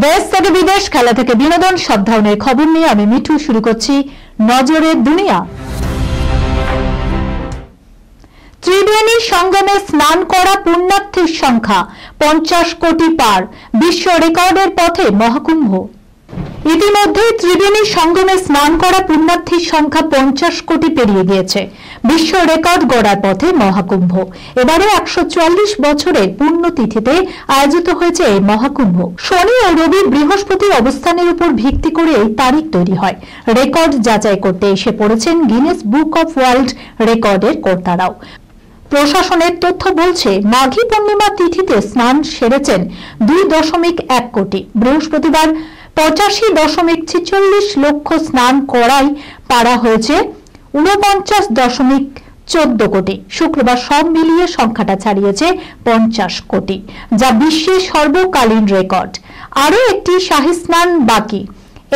দেশ থেকে বিদেশ, খেলা থেকে বিনোদন, সব ধরনের খবর নিয়ে আমি মিঠু শুরু করছি নজরের দুনিয়া। ত্রিবেণী সঙ্গমে স্নান করা পুণ্যার্থীর সংখ্যা 50 কোটি পার, বিশ্ব রেকর্ডের পথে মহাকুম্ভ। ইতিমধ্যে ত্রিবেণী সঙ্গমে স্নান করা পুণ্যার্থীর সংখ্যা 50 কোটি পেরিয়ে গিয়েছে। বিশ্ব রেকর্ড গড়ার পথে মহাকুম্ভ। এবারে 144 বছরের পুণ্যতিথিতে আয়োজিত হয়েছে এই মহাকুম্ভ। শনি ও রবি বৃহস্পতির অবস্থানের উপর ভিত্তি করে এই তারিখ তৈরি হয়। রেকর্ড যাচাই করতে এসে পড়েছেন গিনেস বুক অফ ওয়ার্ল্ড রেকর্ডের কর্তারাও। প্রশাসনের তথ্য বলছে, মাঘী পূর্ণিমা তিথিতে স্নান সেরেছেন 2.1 কোটি। বৃহস্পতিবার 85.46 লক্ষ স্নান করাই পারা হয়েছে 49.14 কোটি। শুক্রবার সব মিলিয়ে সংখ্যাটা ছাড়িয়েছে 50 কোটি, যা বিশ্বের সর্বকালীন রেকর্ড। আরও একটি শাহী স্নান বাকি।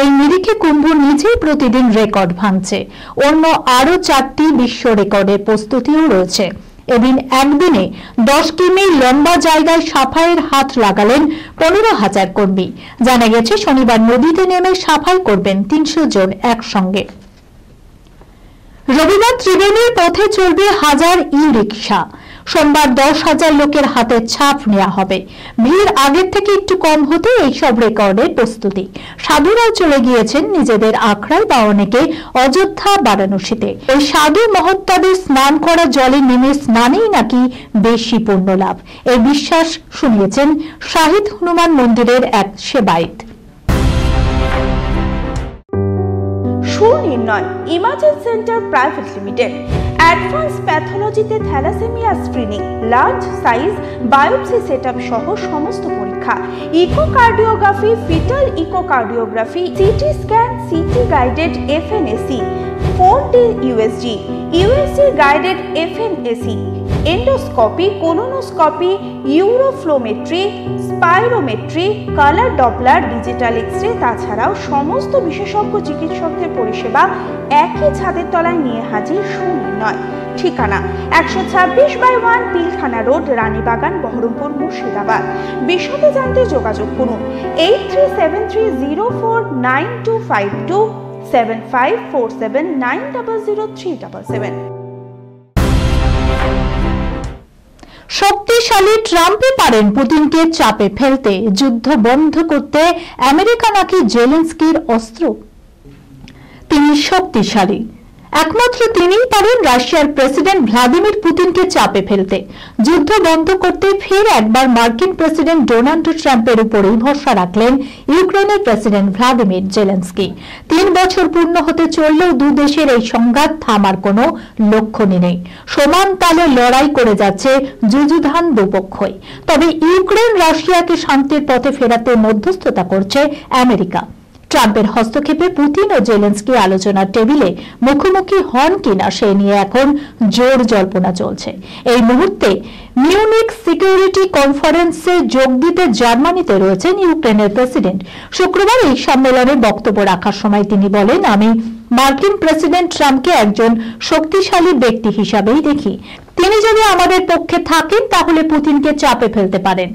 এই নিরিখে কুম্ভ নিজেই প্রতিদিন রেকর্ড ভাঙছে। অন্য আরও 4টি বিশ্ব রেকর্ডের প্রস্তুতিও রয়েছে। এদিন একদিনে 10 কিমি লম্বা জায়গায় সাফাইয়ের হাত লাগালেন 15,000 কর্মী। জানা গেছে, শনিবার নদীতে নেমে সাফাই করবেন 300 জন একসঙ্গে। রবিবার ত্রিবেণীর পথে চলবে 1000 ই-রিকশা। সোমবার 10,000 লোকের হাতে ছাপ নেওয়া হবে। ভিড় আগের থেকে একটু কম হতে এইসব রেকর্ডের প্রস্তুতি। সাধুরাও চলে গিয়েছেন নিজেদের আখড়ায় বা অনেকে অযোধ্যা বারাণসীতে। এই সাধু মহত্তাদের স্নান করা জলে নেমে স্নানেই নাকি বেশি পুণ্য লাভ, এই বিশ্বাস শুনিয়েছেন শাহিদ হনুমান মন্দিরের এক সেবায়েত। Sunirnoy imaging centre private limited advance প্যাথোলজিতে thalassaemia screening, large size biopsy setup সহ সমস্ত পরীক্ষা, echocardiography, fetal echocardiography, CT scan, CT guided FNAC, 4D USG, USG guided FNAC, endoscopy, colonoscopy, uroflowmetry, spirometry, colour doppler, digital X-ray, তাছাড়াও সমস্ত বিশেষজ্ঞ চিকিৎসকদের পরিষেবা একই ছাদের তলায় নিয়ে হাজির সুনির্ণয়। ঠিকানা 126/1 পিলখানা রোড, রানীবাগান, বহরমপুর, মুর্শিদাবাদ। বিশদে জানতে যোগাযোগ করুন 8373049252 7547900377। শক্তিশালী ট্রাম্পই পারেন পুতিনকে চাপে ফেলতে। যুদ্ধ বন্ধ করতে আমেরিকা নাকি জেলেনস্কির অস্ত্র। তিনি শক্তিশালী, একমাত্র তিনিই পারেন রাশিয়ার প্রেসিডেন্ট ভ্লাদিমির পুতিনকে চাপে ফেলতে। যুদ্ধ বন্ধ করতে ফের একবার মার্কিন প্রেসিডেন্ট ডোনাল্ড ট্রাম্পের উপরেই ভরসা রাখলেন ইউক্রেনের প্রেসিডেন্ট ভ্লাদিমির জেলেনস্কি। 3 বছর পূর্ণ হতে চললেও দু দেশের এই সংঘাত থামার কোনো লক্ষণই নেই। সমান তালে লড়াই করে যাচ্ছে যুযুধান দুপক্ষই। তবে ইউক্রেন রাশিয়াকে শান্তির পথে ফেরাতে মধ্যস্থতা করছে আমেরিকা। ট্রাম্পের হস্তক্ষেপে পুতিন ও জেলেনস্কি আলোচনার টেবিলে মুখোমুখি হন কিনা সে নিয়ে এখন জোর জল্পনা চলছে। এই মুহূর্তে মিউনিক সিকিউরিটি কনফারেন্সে যোগ দিতে জার্মানিতে রয়েছেন ইউক্রেনের প্রেসিডেন্ট। শুক্রবার এই সম্মেলনে বক্তব্য রাখার সময় তিনি বলেন, আমি মার্কিন প্রেসিডেন্ট ট্রাম্পকে একজন শক্তিশালী ব্যক্তি হিসাবেই দেখি। তিনি যদি আমাদের পক্ষে থাকেন তাহলে পুতিনকে চাপে ফেলতে পারেন।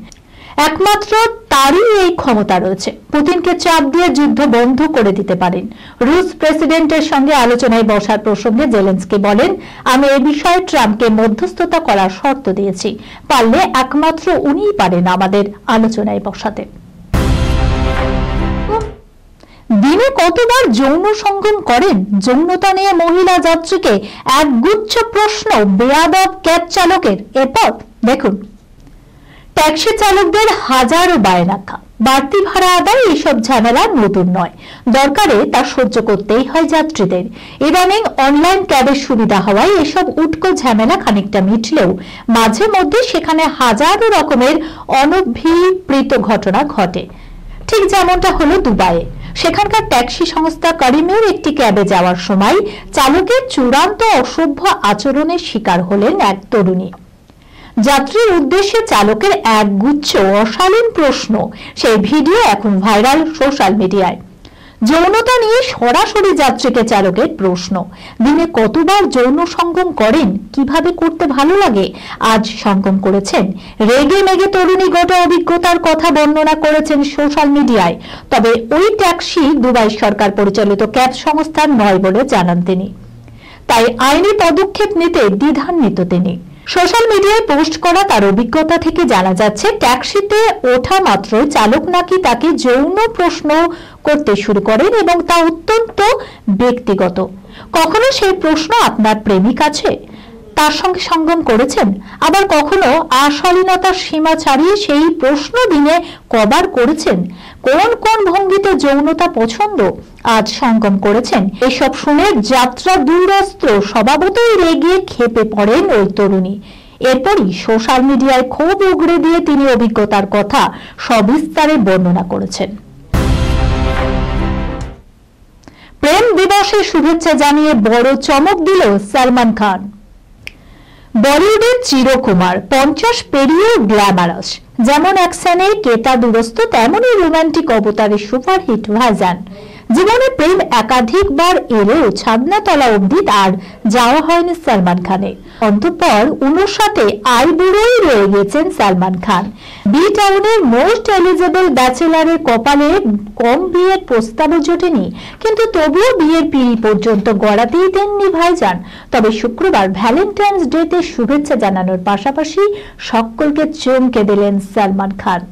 একমাত্র তারই এই ক্ষমতা রয়েছে। পুতিনকে চাপ দিয়ে যুদ্ধ বন্ধ করে দিতে পারেন। রুশ প্রেসিডেন্টের সঙ্গে আলোচনায় বসার প্রসঙ্গে জেলেনস্কি বলেন, আমি এই বিষয়ে ট্রাম্পকে মধ্যস্থতা করার শর্ত দিয়েছি। পারলে একমাত্র উনিই পারেন আমাদের আলোচনায় বসাতে। দিনে কতবার যৌন সঙ্গম করেন? যৌনতা নিয়ে মহিলা যাত্রীকে একগুচ্ছ প্রশ্ন বেয়াদব ক্যাব চালকের। এরপর দেখুন, ট্যাক্সি চালকদের হাজারো বায়নাকা, বাড়তি ভাড়া আদায়, এইসব ঝামেলা নতুন নয়। দরকারে তা সহ্য করতেই হয় যাত্রীদের। ইদানিং অনলাইন ক্যাবের সুবিধা হওয়ায় এসব উটকো ঝামেলা খানিকটা মিটলেও মাঝে মধ্যে সেখানে হাজারো রকমের অনভিপ্রেত ঘটনা ঘটে। ঠিক যেমনটা হলো দুবাইয়ে। সেখানকার ট্যাক্সি সংস্থা করিমের একটি ক্যাবে যাওয়ার সময় চালকের চূড়ান্ত অসভ্য আচরণের শিকার হলেন এক তরুণী। যাত্রীর উদ্দেশ্যে চালকের একগুচ্ছ অশালীন প্রশ্ন, সেই ভিডিও এখন ভাইরাল সোশ্যাল মিডিয়ায়। যৌনতা নিয়ে সরাসরি যাত্রীকে চালকের প্রশ্ন, দিনে কতবার যৌন সঙ্গম করেন, কিভাবে করতে ভালো লাগে? আজ সঙ্গম করেছেন। রেগে মেগে তরুণী গোটা অভিজ্ঞতার কথা বর্ণনা করেছেন সোশ্যাল মিডিয়ায়। তবে ওই ট্যাক্সি দুবাই সরকার পরিচালিত ক্যাব সংস্থার নয় বলে জানান তিনি। তাই আইনি পদক্ষেপ নিতে দ্বিধান্বিত তিনি। সোশ্যাল মিডিয়ায় পোস্ট করা তার অভিজ্ঞতা থেকে জানা যাচ্ছে, ট্যাক্সিতে ওঠা মাত্রই চালক নাকি তাকে যৌন প্রশ্ন করতে শুরু করেন এবং তা অত্যন্ত ব্যক্তিগত। কখনো সেই প্রশ্ন আপনার প্রেমিক আছে, তার সঙ্গে সঙ্গম করেছেন, আবার কখনো আশালীনতার সীমা ছাড়িয়ে সেই প্রশ্ন দিনে কবার করেছেন, কোন কোন ভঙ্গিতে যৌনতা পছন্দ, আজ সঙ্গম করেছেন। এসব শুনে যাত্রা দূরস্ত স্বভাবতই রেগে ক্ষেপে পড়েন ওই তরুণী। এরপরই সোশ্যাল মিডিয়ায় ক্ষোভ উগড়ে দিয়ে তিনি অভিজ্ঞতার কথা সবিস্তারে বর্ণনা করেছেন। প্রেম দিবসে শুভেচ্ছা জানিয়ে বড় চমক দিল সালমান খান। বলিউডের চিরকুমার 50 পেরিয়েও গ্ল্যামারাস, যেমন অ্যাকশনে কেতা দুরস্ত তেমনই রোমান্টিক অবতারে সুপারহিট ভাইজান। জীবনে প্রেম একাধিকবার এলেও ছাদনাতলা অবধি আর যাওয়া হয়নি সালমান খানের। অন্তঃপর 59 আইবুড়োই রয়ে গেছেন সালমান খান। বি টাউনের মোস্ট এলিজেবল ব্যাচেলারের কপালে কম বিয়ের প্রস্তাবও জোটেনি, কিন্তু তবুও বিয়ের পিঁড়ি পর্যন্ত গড়াতেই দেননি ভাইজান। তবে শুক্রবার ভ্যালেন্টাইন্স ডেতে শুভেচ্ছা জানানোর পাশাপাশি সকলকে চমকে দিলেন সালমান খান।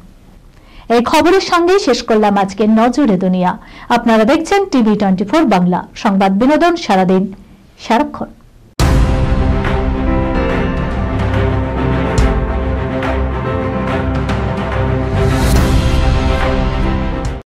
এই খবরের সঙ্গে শেষ করলাম আজকের নজরে দুনিয়া। আপনারা দেখছেন টিভি 24 বাংলা, সংবাদ বিনোদন সারাদিন সারাক্ষণ।